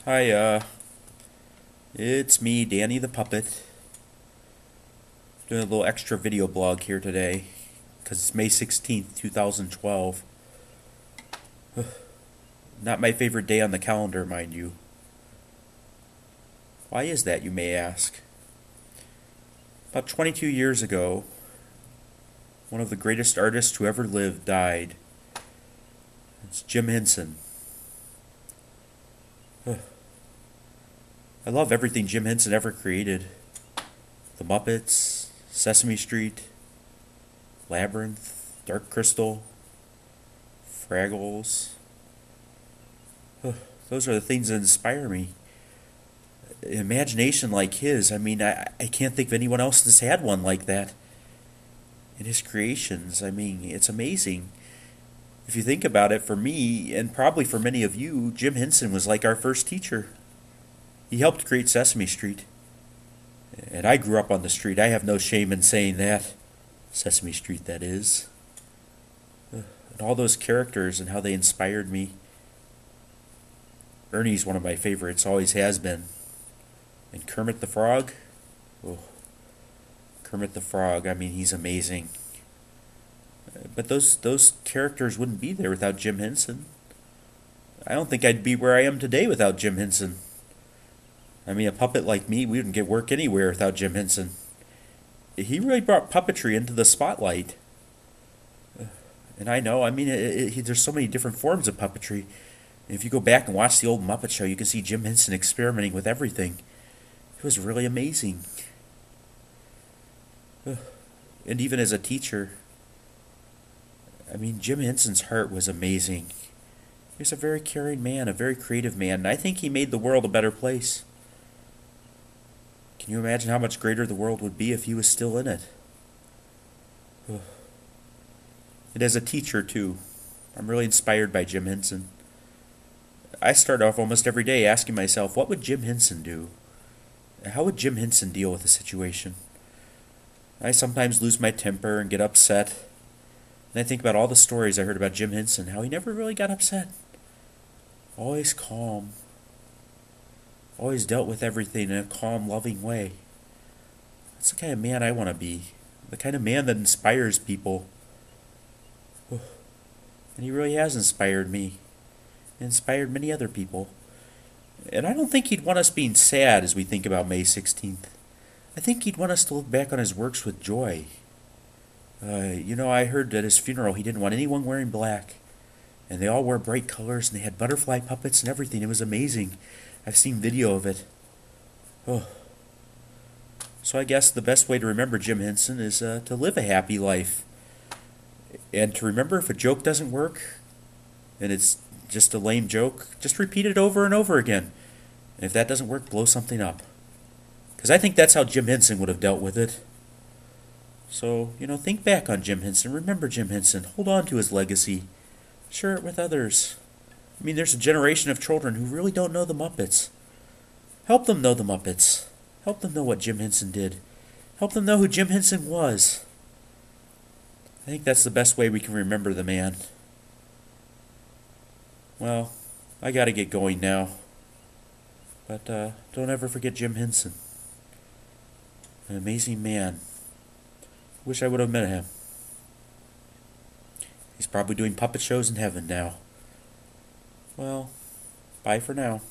Hi, it's me, Danny the Puppet, doing a little extra video blog here today, because it's May 16th, 2012. Not my favorite day on the calendar, mind you. Why is that, you may ask? About 22 years ago, one of the greatest artists who ever lived died. It's Jim Henson. I love everything Jim Henson ever created. The Muppets, Sesame Street, Labyrinth, Dark Crystal, Fraggles. Those are the things that inspire me. Imagination like his, I can't think of anyone else that's had one like that. In his creations, it's amazing. If you think about it, for me, and probably for many of you, Jim Henson was like our first teacher. He helped create Sesame Street. And I grew up on the street. I have no shame in saying that. Sesame Street, that is. And all those characters and how they inspired me. Ernie's one of my favorites, always has been. And Kermit the Frog? Oh, Kermit the Frog, he's amazing. But those characters wouldn't be there without Jim Henson. I don't think I'd be where I am today without Jim Henson. A puppet like me, we wouldn't get work anywhere without Jim Henson. He really brought puppetry into the spotlight. And I know, there's so many different forms of puppetry. If you go back and watch the old Muppet Show, you can see Jim Henson experimenting with everything. It was really amazing. And even as a teacher, Jim Henson's heart was amazing. He was a very caring man, a very creative man, and I think he made the world a better place. Can you imagine how much greater the world would be if he was still in it? And as a teacher, too, I'm really inspired by Jim Henson. I start off almost every day asking myself, what would Jim Henson do? How would Jim Henson deal with a situation? I sometimes lose my temper and get upset. And I think about all the stories I heard about Jim Henson, how he never really got upset. Always calm. Always dealt with everything in a calm, loving way. That's the kind of man I want to be. The kind of man that inspires people. And he really has inspired me. Inspired many other people. And I don't think he'd want us being sad as we think about May 16th. I think he'd want us to look back on his works with joy. I heard at his funeral he didn't want anyone wearing black. And they all wore bright colors and they had butterfly puppets and everything. It was amazing. I've seen video of it. So I guess the best way to remember Jim Henson is to live a happy life. And to remember if a joke doesn't work, and it's just a lame joke, just repeat it over and over again. And if that doesn't work, blow something up. Because I think that's how Jim Henson would have dealt with it. So, think back on Jim Henson. Remember Jim Henson. Hold on to his legacy. Share it with others. There's a generation of children who really don't know the Muppets. Help them know the Muppets. Help them know what Jim Henson did. Help them know who Jim Henson was. I think that's the best way we can remember the man. Well, I gotta get going now. But don't ever forget Jim Henson. An amazing man. Wish I would have met him. He's probably doing puppet shows in heaven now. Well, bye for now.